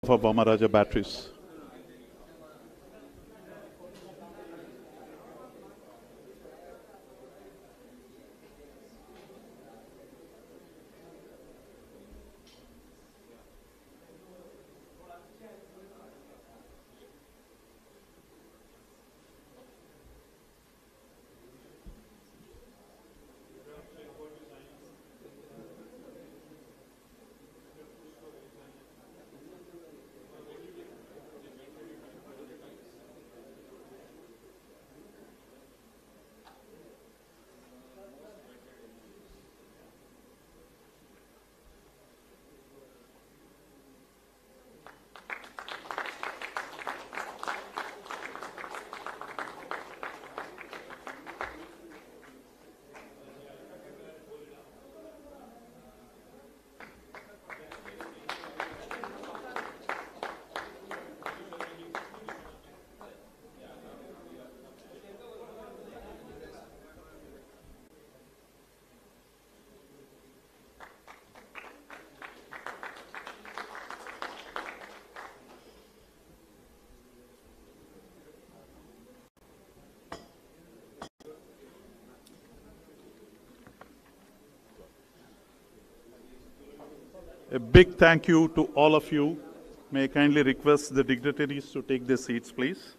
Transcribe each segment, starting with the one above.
of Amara Raja batteries. A big thank you to all of you. May I kindly request the dignitaries to take their seats, please.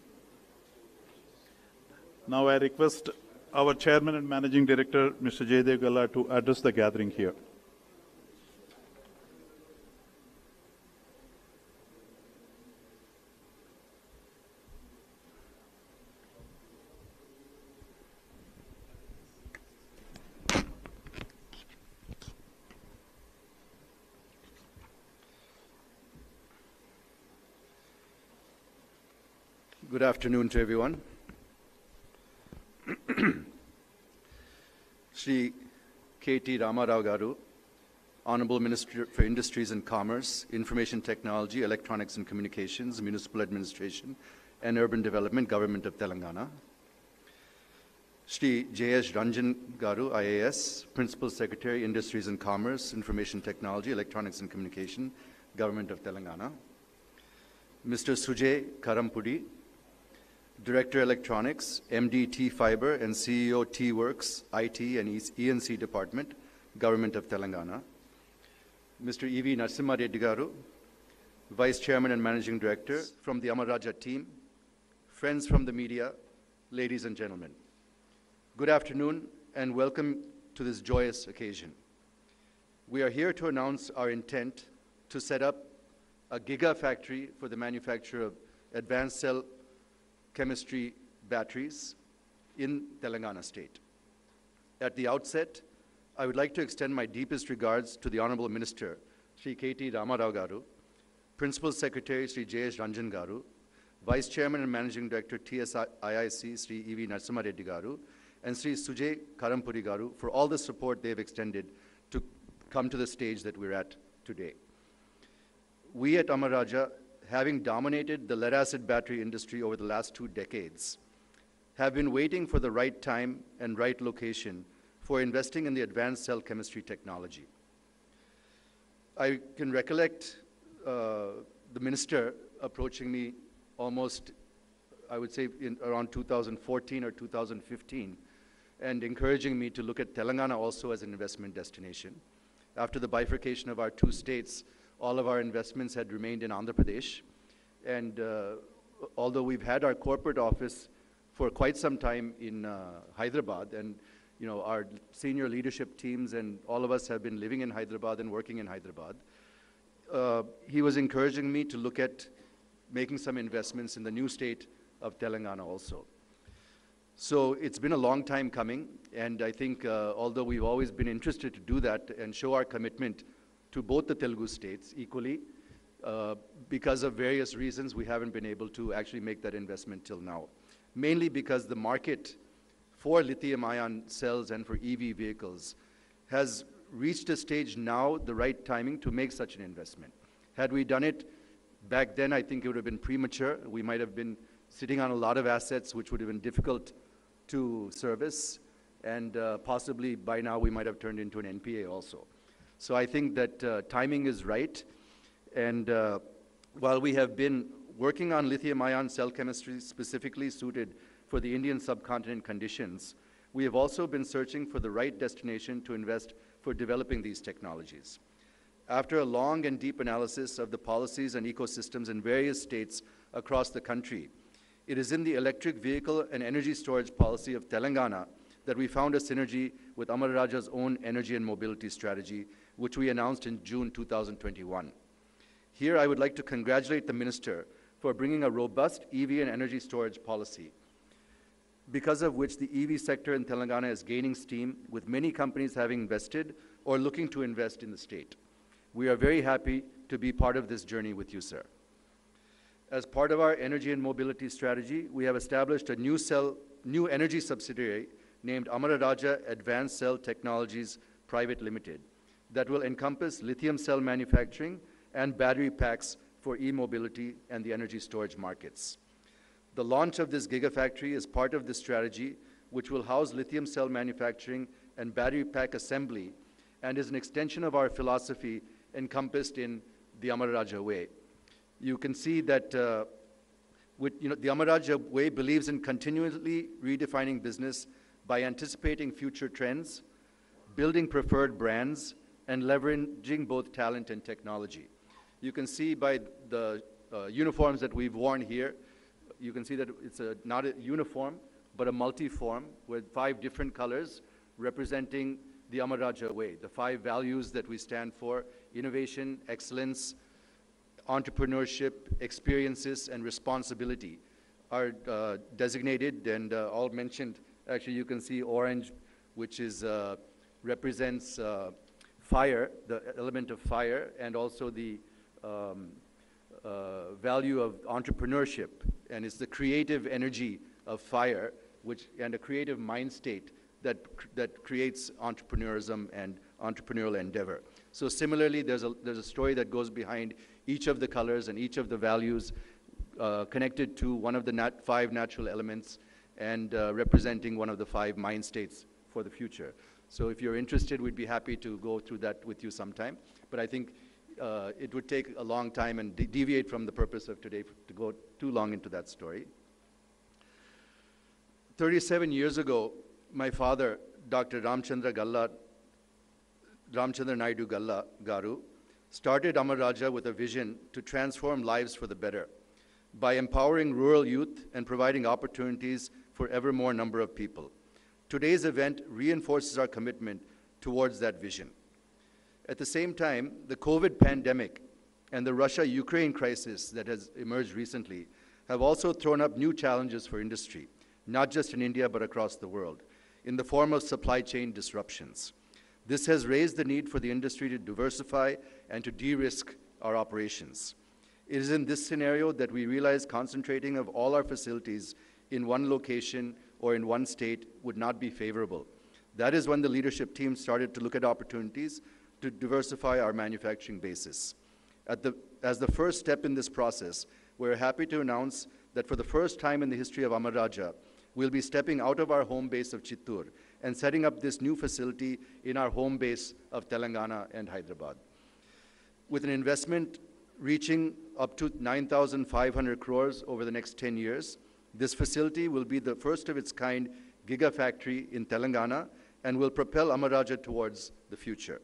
Now I request our Chairman and Managing Director, Mr. Jaydev Galla, to address the gathering here. Good afternoon to everyone. Shri KT Ramarao Garu, Honorable Minister for Industries and Commerce, Information Technology, Electronics and Communications, Municipal Administration and Urban Development, Government of Telangana. Shri J.S. Ranjan Garu, IAS, Principal Secretary, Industries and Commerce, Information Technology, Electronics and Communication, Government of Telangana. Mr. Sujay Karampudi, Director Electronics, MD T-Fiber and CEO T-Works, IT and ENC Department, Government of Telangana. Mr. E.V. Narasimha Reddy Garu, Vice Chairman and Managing Director from the Amara Raja team, friends from the media, ladies and gentlemen. Good afternoon and welcome to this joyous occasion. We are here to announce our intent to set up a gigafactory for the manufacture of advanced cell chemistry batteries in Telangana state. At the outset, I would like to extend my deepest regards to the Honorable Minister, Shri KT Ramarao Garu, Principal Secretary, Shri J.S. Ranjan Garu, Vice Chairman and Managing Director, TSIIC, Shri E.V. Narasimha Reddy Garu, and Shri Sujay Karampudi Garu for all the support they've extended to come to the stage that we're at today. We at Amara Raja, having dominated the lead-acid battery industry over the last 2 decades, have been waiting for the right time and right location for investing in the advanced cell chemistry technology. I can recollect the minister approaching me almost, I would say, in around 2014 or 2015, and encouraging me to look at Telangana also as an investment destination. After the bifurcation of our 2 states, all of our investments had remained in Andhra Pradesh. And although we've had our corporate office for quite some time in Hyderabad, and our senior leadership teams and all of us have been living in Hyderabad and working in Hyderabad, he was encouraging me to look at making some investments in the new state of Telangana also. So it's been a long time coming, and I think although we've always been interested to do that and show our commitment to both the Telugu states equally, because of various reasons, we haven't been able to actually make that investment till now. Mainly because the market for lithium-ion cells and for EV vehicles has reached a stage now, the right timing to make such an investment. Had we done it back then, I think it would have been premature. We might have been sitting on a lot of assets which would have been difficult to service, and possibly by now we might have turned into an NPA also. So I think that timing is right, and While we have been working on lithium-ion cell chemistry specifically suited for the Indian subcontinent conditions, we have also been searching for the right destination to invest for developing these technologies. After a long and deep analysis of the policies and ecosystems in various states across the country, it is in the electric vehicle and energy storage policy of Telangana that we found a synergy with Amara Raja's own energy and mobility strategy, which we announced in June 2021. Here, I would like to congratulate the Minister for bringing a robust EV and energy storage policy, because of which the EV sector in Telangana is gaining steam, with many companies having invested or looking to invest in the state. We are very happy to be part of this journey with you, sir. As part of our energy and mobility strategy, we have established a new energy subsidiary named Amara Raja Advanced Cell Technologies Private Limited that will encompass lithium cell manufacturing and battery packs for e-mobility and the energy storage markets. The launch of this gigafactory is part of this strategy, which will house lithium cell manufacturing and battery pack assembly, and is an extension of our philosophy encompassed in the Amara Raja Way. You can see that the Amara Raja Way believes in continually redefining business by anticipating future trends, building preferred brands, and leveraging both talent and technology. You can see by the uniforms that we've worn here, you can see that it's not a uniform, but a multi-form with 5 different colors representing the Amara Raja Way, the 5 values that we stand for: innovation, excellence, entrepreneurship, experiences, and responsibility are designated and all mentioned. Actually, you can see orange, which is represents fire, the element of fire, and also the value of entrepreneurship, and it's the creative energy of fire, and a creative mind state that creates entrepreneurism and entrepreneurial endeavor. So similarly, there's a story that goes behind each of the colors and each of the values connected to one of the 5 natural elements and representing one of the 5 mind states for the future. So if you're interested, we'd be happy to go through that with you sometime. But I think it would take a long time and deviate from the purpose of today to go too long into that story. 37 years ago, my father, Dr. Ramchandra Naidu Galla Garu, started Amara Raja with a vision to transform lives for the better by empowering rural youth and providing opportunities for ever more number of people. Today's event reinforces our commitment towards that vision. At the same time, the COVID pandemic and the Russia-Ukraine crisis that has emerged recently have also thrown up new challenges for industry, not just in India but across the world, in the form of supply chain disruptions. This has raised the need for the industry to diversify and to de-risk our operations. It is in this scenario that we realize concentrating of all our facilities in one location or in one state would not be favorable. That is when the leadership team started to look at opportunities to diversify our manufacturing basis. As the first step in this process, we're happy to announce that for the first time in the history of Amara Raja, we'll be stepping out of our home base of Chittoor and setting up this new facility in our home base of Telangana and Hyderabad. With an investment reaching up to 9,500 crores over the next 10 years, this facility will be the first of its kind gigafactory in Telangana and will propel Amara Raja towards the future.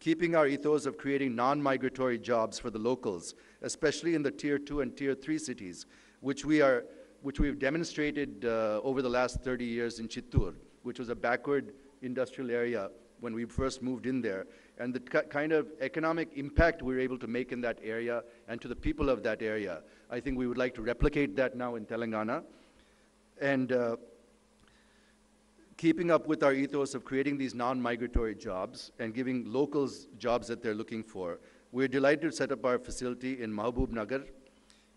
Keeping our ethos of creating non-migratory jobs for the locals, especially in the Tier 2 and Tier 3 cities, which we've demonstrated over the last 30 years in Chittoor, which was a backward industrial area when we first moved in there, and the kind of economic impact we were able to make in that area and to the people of that area. I think we would like to replicate that now in Telangana. And keeping up with our ethos of creating these non-migratory jobs and giving locals jobs that they're looking for, we're delighted to set up our facility in Mahbub Nagar.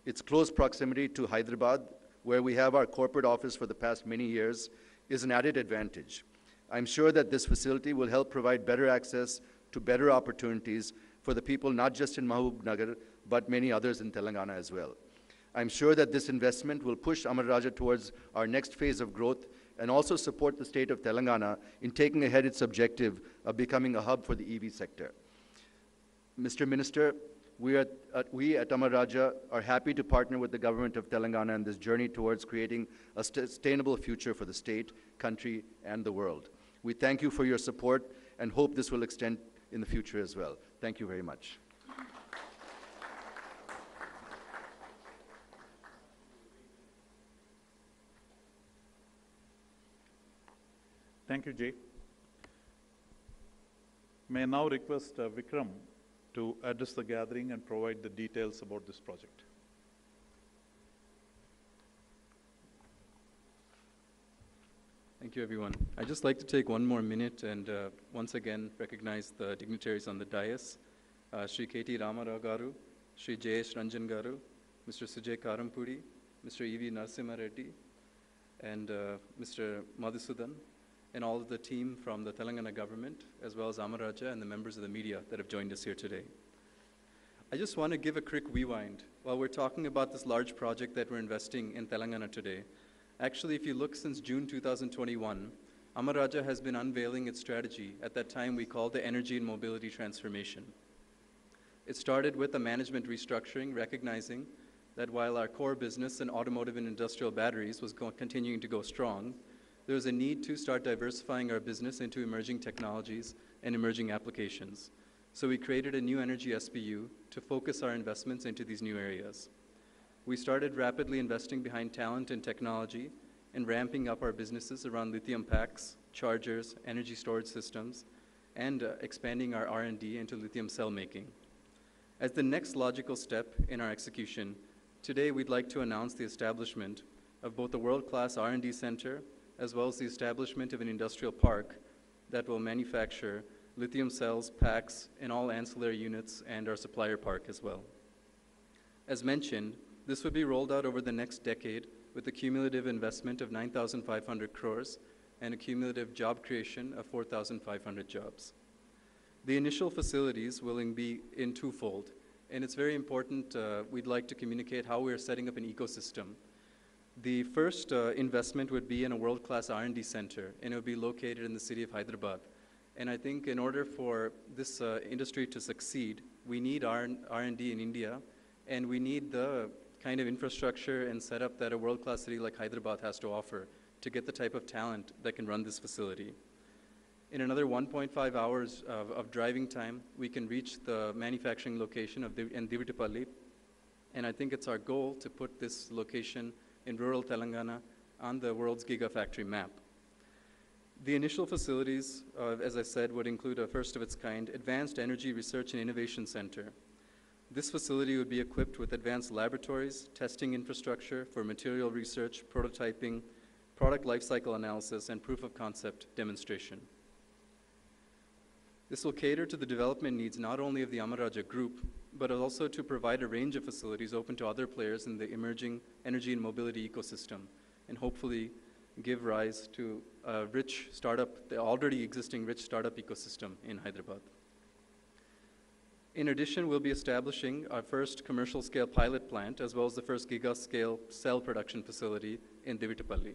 Its close proximity to Hyderabad, where we have our corporate office for the past many years, is an added advantage. I'm sure that this facility will help provide better access to better opportunities for the people not just in Mahbub Nagar, but many others in Telangana as well. I'm sure that this investment will push Amara Raja towards our next phase of growth and also support the state of Telangana in taking ahead its objective of becoming a hub for the EV sector. Mr. Minister, We at Amara Raja are happy to partner with the government of Telangana in this journey towards creating a sustainable future for the state, country, and the world. We thank you for your support and hope this will extend in the future as well. Thank you very much. Thank you, Jay. May I now request Vikram to address the gathering and provide the details about this project. Thank you, everyone. I'd just like to take one more minute and once again recognize the dignitaries on the dais. Shri KTR Amara Garu, Shri Jayesh Ranjan Garu, Mr. Sujay Karampudi, Mr. E.V. Narasimha Reddy, and Mr. Madhusudan, and all of the team from the Telangana government, as well as Amara Raja and the members of the media that have joined us here today. I just want to give a quick rewind while we're talking about this large project that we're investing in Telangana today. Actually, if you look since June 2021, Amara Raja has been unveiling its strategy. At that time, we called the Energy and Mobility Transformation. It started with a management restructuring, recognizing that while our core business in automotive and industrial batteries was continuing to go strong, there was a need to start diversifying our business into emerging technologies and emerging applications. So we created a new energy SBU to focus our investments into these new areas. We started rapidly investing behind talent and technology and ramping up our businesses around lithium packs, chargers, energy storage systems, and expanding our R&D into lithium cell making. As the next logical step in our execution, today we'd like to announce the establishment of both a world-class R&D center as well as the establishment of an industrial park that will manufacture lithium cells, packs, and all ancillary units, and our supplier park as well. As mentioned, this would be rolled out over the next decade with a cumulative investment of 9,500 crores and a cumulative job creation of 4,500 jobs. The initial facilities will be in twofold, and it's very important, we'd like to communicate how we're setting up an ecosystem. The first investment would be in a world-class R&D center, and it would be located in the city of Hyderabad. And I think in order for this industry to succeed, we need R&D in India, and we need the kind of infrastructure and setup that a world-class city like Hyderabad has to offer to get the type of talent that can run this facility. In another 1.5 hours of driving time, we can reach the manufacturing location in Divitipalli, and I think it's our goal to put this location in rural Telangana on the world's gigafactory map. The initial facilities, as I said, would include a first of its kind Advanced Energy Research and Innovation Center. This facility would be equipped with advanced laboratories, testing infrastructure for material research, prototyping, product lifecycle analysis, and proof of concept demonstration. This will cater to the development needs not only of the Amara Raja Group, but also to provide a range of facilities open to other players in the emerging energy and mobility ecosystem, and hopefully give rise to a rich startup, the already existing rich startup ecosystem in Hyderabad. In addition, we'll be establishing our first commercial scale pilot plant, as well as the first giga-scale cell production facility in Divitipalli.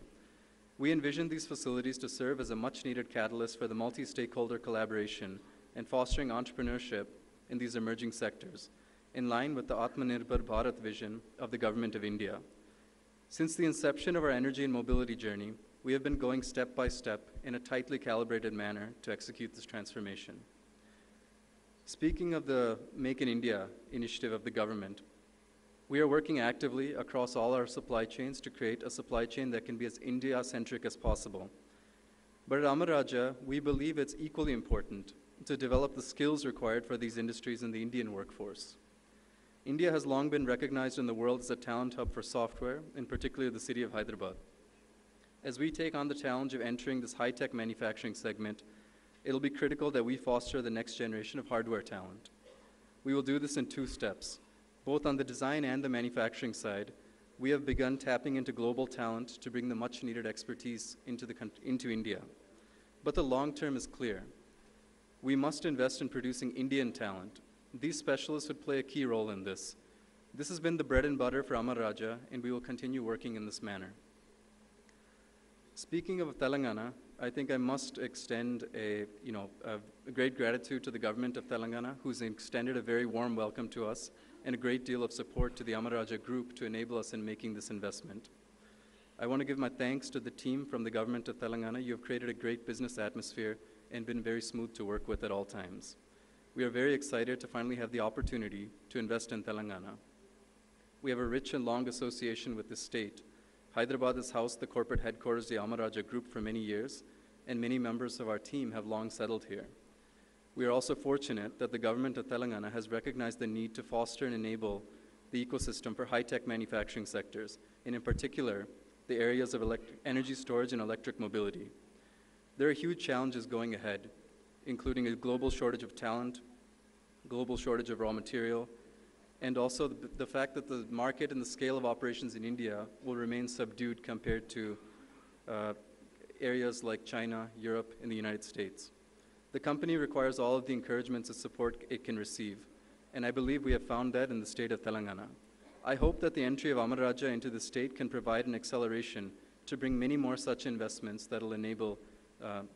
We envision these facilities to serve as a much-needed catalyst for the multi-stakeholder collaboration and fostering entrepreneurship in these emerging sectors, in line with the Atmanirbhar Bharat vision of the Government of India. Since the inception of our energy and mobility journey, we have been going step by step in a tightly calibrated manner to execute this transformation. Speaking of the Make in India initiative of the government, we are working actively across all our supply chains to create a supply chain that can be as India-centric as possible. But at Amara Raja, we believe it's equally important to develop the skills required for these industries in the Indian workforce. India has long been recognized in the world as a talent hub for software, in particular the city of Hyderabad. As we take on the challenge of entering this high-tech manufacturing segment, it'll be critical that we foster the next generation of hardware talent. We will do this in two steps. Both on the design and the manufacturing side, we have begun tapping into global talent to bring the much-needed expertise into India. But the long term is clear. We must invest in producing Indian talent. These specialists would play a key role in this. This has been the bread and butter for Amara Raja, and we will continue working in this manner. Speaking of Telangana, I think I must extend a great gratitude to the government of Telangana, who's extended a very warm welcome to us and a great deal of support to the Amara Raja Group to enable us in making this investment. I want to give my thanks to the team from the government of Telangana. You have created a great business atmosphere and been very smooth to work with at all times. We are very excited to finally have the opportunity to invest in Telangana. We have a rich and long association with this state. Hyderabad has housed the corporate headquarters of the Amara Raja Group for many years, and many members of our team have long settled here. We are also fortunate that the government of Telangana has recognized the need to foster and enable the ecosystem for high-tech manufacturing sectors, and in particular, the areas of energy storage and electric mobility. There are huge challenges going ahead, including a global shortage of talent, global shortage of raw material, and also the fact that the market and the scale of operations in India will remain subdued compared to areas like China, Europe, and the United States. The company requires all of the encouragements and support it can receive, and I believe we have found that in the state of Telangana. I hope that the entry of Amara Raja into the state can provide an acceleration to bring many more such investments that will enable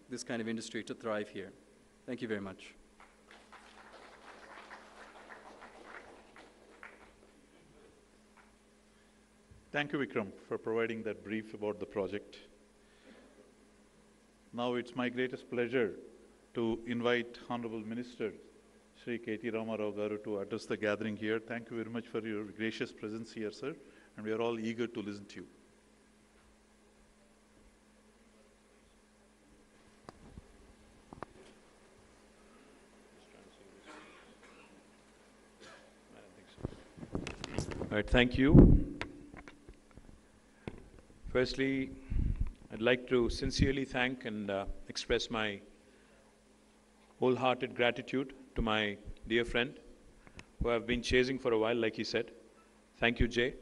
this kind of industry to thrive here. Thank you very much. Thank you, Vikram, for providing that brief about the project. Now it's my greatest pleasure to invite Honorable Minister Shri KT Rama Rao Garu to address the gathering here. Thank you very much for your gracious presence here, sir, and we are all eager to listen to you. All right, thank you. Firstly, I'd like to sincerely thank and express my wholehearted gratitude to my dear friend who I've been chasing for a while, like he said. Thank you, Jay.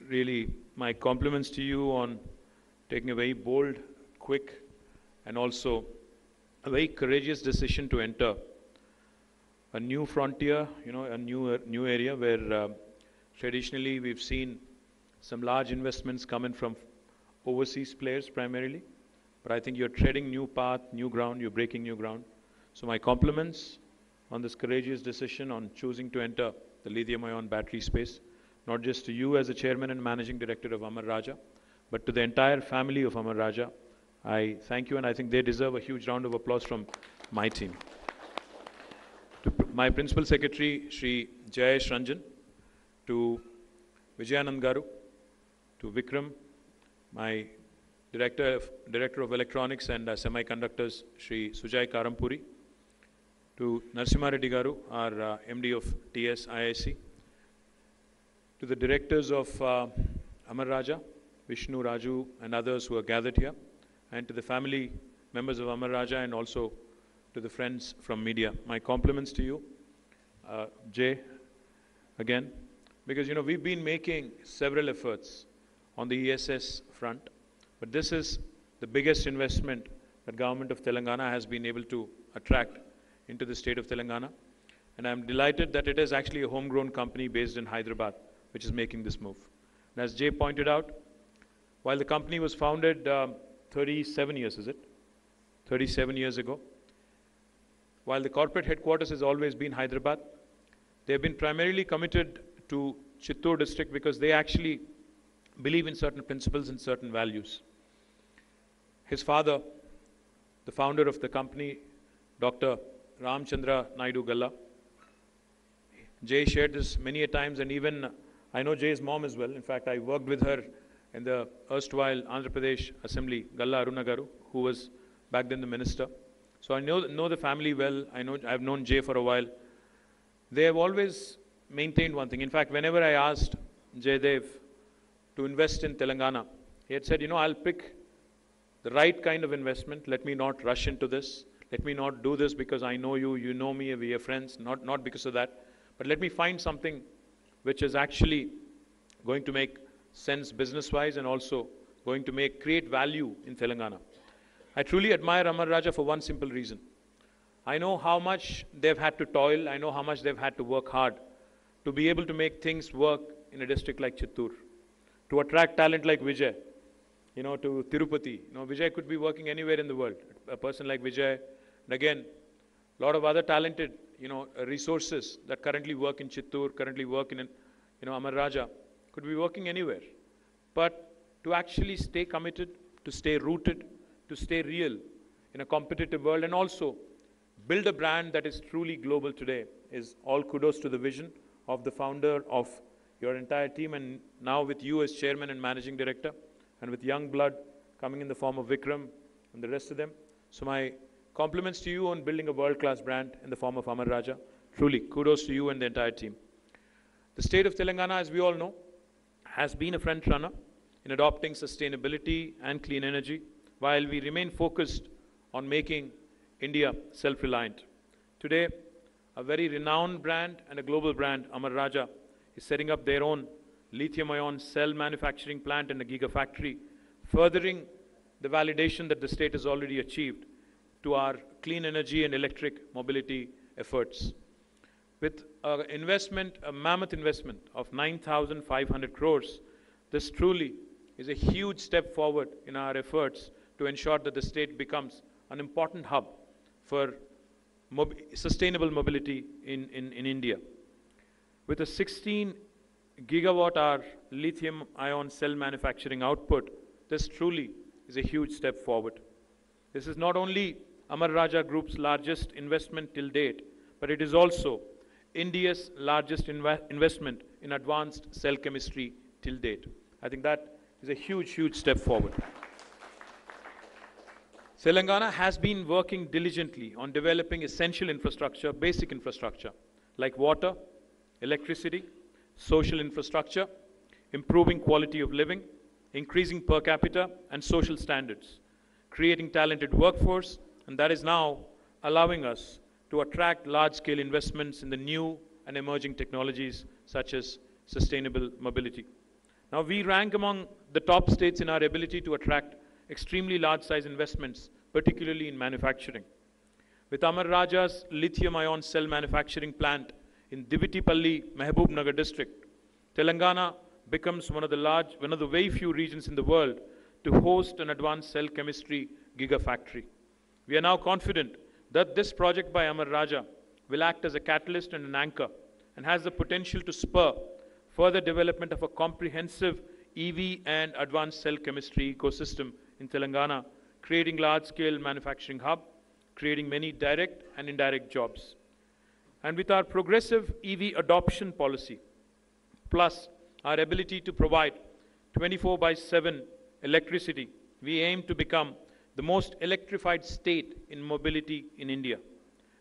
Really, my compliments to you on taking a very bold, quick, and also a very courageous decision to enter a new frontier, a new area where traditionally we've seen some large investments coming from overseas players primarily. But I think you're treading new path, new ground, you're breaking new ground. So my compliments on this courageous decision on choosing to enter the lithium-ion battery space, not just to you as the chairman and managing director of Amara Raja, but to the entire family of Amara Raja. I thank you, and I think they deserve a huge round of applause from my team. To my principal secretary, Shri Jayesh Ranjan, to Vijayanand Garu, to Vikram, my Director of Electronics and Semiconductors, Shri Sujay Karampuri, to Narasimha Reddy Garu, our MD of TS IIC, to the directors of Amara Raja, Vishnu, Raju, and others who are gathered here, and to the family members of Amara Raja, and also to the friends from media. My compliments to you, Jay, again, because we've been making several efforts on the ESS front, but this is the biggest investment that government of Telangana has been able to attract into the state of Telangana, and I'm delighted that it is actually a homegrown company based in Hyderabad which is making this move. And as Jay pointed out, while the company was founded 37 years, 37 years ago, while the corporate headquarters has always been Hyderabad, they have been primarily committed to Chittoor district because they actually believe in certain principles and certain values. His father, the founder of the company, Dr. Ramchandra Naidu Galla, Jay shared this many a times, and even I know Jay's mom as well. In fact, I worked with her in the erstwhile Andhra Pradesh Assembly, Galla Aruna Garu, who was back then the minister. So I know the family well. I've known Jay for a while. They have always maintained one thing. In fact, whenever I asked Jaydev to invest in Telangana, he had said, I'll pick the right kind of investment. Let me not rush into this. Let me not do this because I know you, you know me, we are friends, not because of that. But let me find something which is actually going to make sense business-wise and also going to create value in Telangana. I truly admire Amara Raja for one simple reason. I know how much they've had to toil. I know how much they've had to work hard to be able to make things work in a district like Chittoor, to attract talent like Vijay, to Tirupati. Vijay could be working anywhere in the world. A person like Vijay, and again, a lot of other talented, resources that currently work in Chittoor, currently work in, Amara Raja, could be working anywhere. But to actually stay committed, to stay rooted, to stay real in a competitive world, and also build a brand that is truly global today is all kudos to the vision of the founder, of your entire team, and now with you as chairman and managing director, and with young blood coming in the form of Vikram and the rest of them. So my compliments to you on building a world-class brand in the form of Amara Raja. Truly, kudos to you and the entire team. The state of Telangana, as we all know, has been a front runner in adopting sustainability and clean energy, while we remain focused on making India self-reliant. Today, a very renowned brand and a global brand, Amara Raja, is setting up their own lithium-ion cell manufacturing plant and a gigafactory, furthering the validation that the state has already achieved to our clean energy and electric mobility efforts. With an investment, a mammoth investment of 9,500 crores, this truly is a huge step forward in our efforts to ensure that the state becomes an important hub for sustainable mobility in India. With a 16 gigawatt-hour lithium-ion cell manufacturing output, this truly is a huge step forward. This is not only Amara Raja Group's largest investment till date, but it is also India's largest investment in advanced cell chemistry till date. I think that is a huge, huge step forward. Telangana has been working diligently on developing essential infrastructure, basic infrastructure, like water, electricity, social infrastructure, improving quality of living, increasing per capita and social standards, creating talented workforce, and that is now allowing us to attract large-scale investments in the new and emerging technologies such as sustainable mobility. Now, we rank among the top states in our ability to attract extremely large-size investments, particularly in manufacturing. With Amara Raja's lithium-ion cell manufacturing plant in Divitipalli, Mehboob district, Telangana becomes one of the very few regions in the world to host an advanced cell chemistry gigafactory. We are now confident that this project by Amara Raja will act as a catalyst and an anchor and has the potential to spur further development of a comprehensive EV and advanced cell chemistry ecosystem in Telangana, creating large-scale manufacturing hub, creating many direct and indirect jobs. And with our progressive EV adoption policy, plus our ability to provide 24/7 electricity, we aim to become the most electrified state in mobility in India.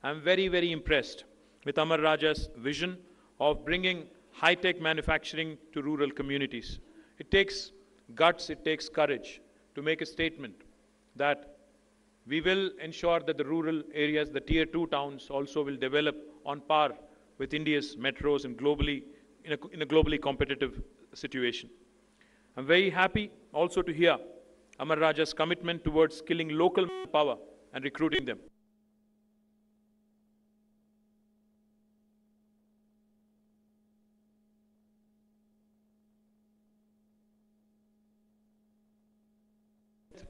I'm very, very impressed with Amara Raja's vision of bringing high-tech manufacturing to rural communities. It takes guts, it takes courage to make a statement that we will ensure that the rural areas, the tier 2 towns also will develop on par with India's metros and globally, in a globally competitive situation. I'm very happy also to hear Amara Raja's commitment towards skilling local power and recruiting them.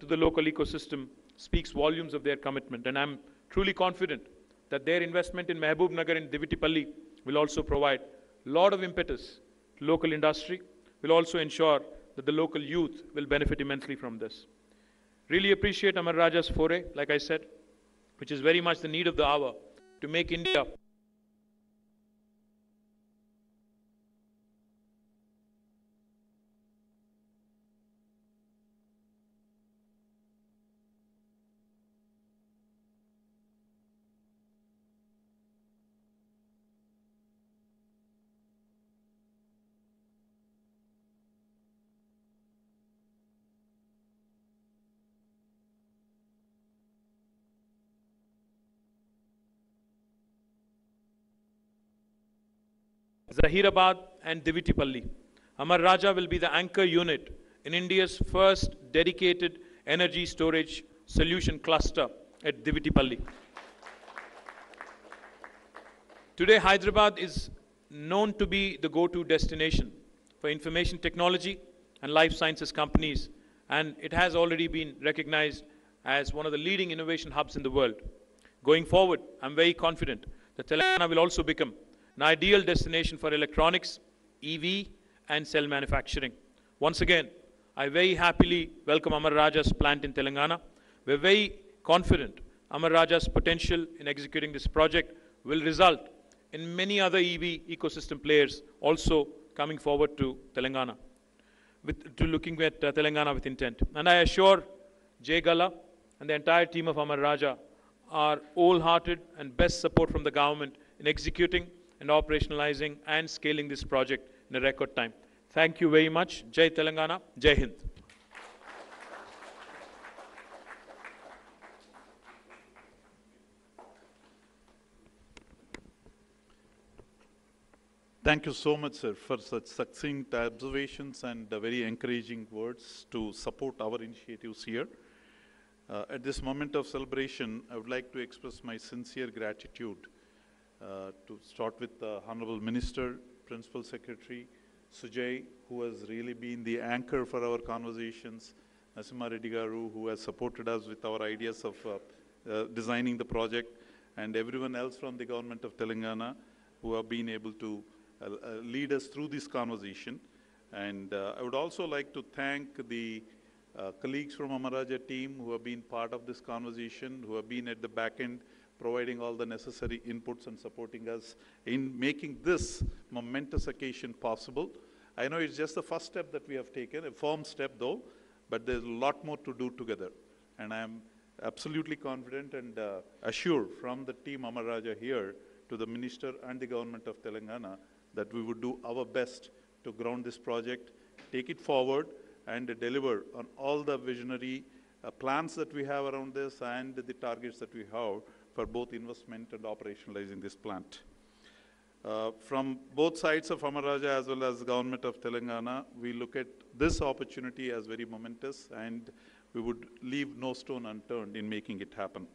To the local ecosystem speaks volumes of their commitment, and I'm truly confident that their investment in Mehboob Nagar and Divitipalli will also provide a lot of impetus to local industry, will also ensure that the local youth will benefit immensely from this. Really appreciate Amara Raja's foray, like I said, which is very much the need of the hour to make India Zahirabad and Divitipalli. Amara Raja will be the anchor unit in India's first dedicated energy storage solution cluster at Divitipalli. Today, Hyderabad is known to be the go-to destination for information technology and life sciences companies, and it has already been recognized as one of the leading innovation hubs in the world. Going forward, I'm very confident that Telangana will also become an ideal destination for electronics, EV, and cell manufacturing. Once again, I very happily welcome Amara Raja's plant in Telangana. We're very confident Amara Raja's potential in executing this project will result in many other EV ecosystem players also coming forward to Telangana, looking at Telangana with intent. And I assure Jay Gala and the entire team of Amara Raja our wholehearted and best support from the government in executing and operationalizing and scaling this project in a record time. Thank you very much. Jai Telangana, Jai Hind. Thank you so much, sir, for such succinct observations and very encouraging words to support our initiatives here. At this moment of celebration, I would like to express my sincere gratitude to start with the Honorable Minister, Principal Secretary, Sujay, who has really been the anchor for our conversations, Amara Raja Group, who has supported us with our ideas of designing the project, and everyone else from the government of Telangana who have been able to lead us through this conversation. And I would also like to thank the colleagues from Amara Raja team who have been part of this conversation, who have been at the back end providing all the necessary inputs and supporting us in making this momentous occasion possible. I know it's just the first step that we have taken, a firm step though, but there's a lot more to do together. And I'm absolutely confident and assured from the team Amara Raja here to the Minister and the Government of Telangana that we would do our best to ground this project, take it forward, and deliver on all the visionary plans that we have around this and the targets that we have for both investment and operationalizing this plant. From both sides of Amara Raja as well as the Government of Telangana, we look at this opportunity as very momentous, and we would leave no stone unturned in making it happen.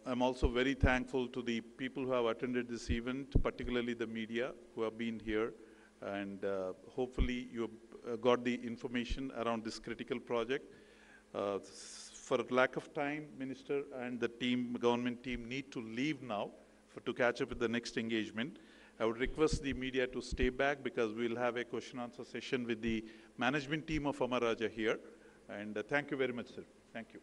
I'm also very thankful to the people who have attended this event, particularly the media who have been here, and hopefully you have got the information around this critical project. For lack of time, Minister and the team, government team need to leave now to catch up with the next engagement. I would request the media to stay back because we'll have a question answer session with the management team of Amara Raja here. And thank you very much, sir. Thank you.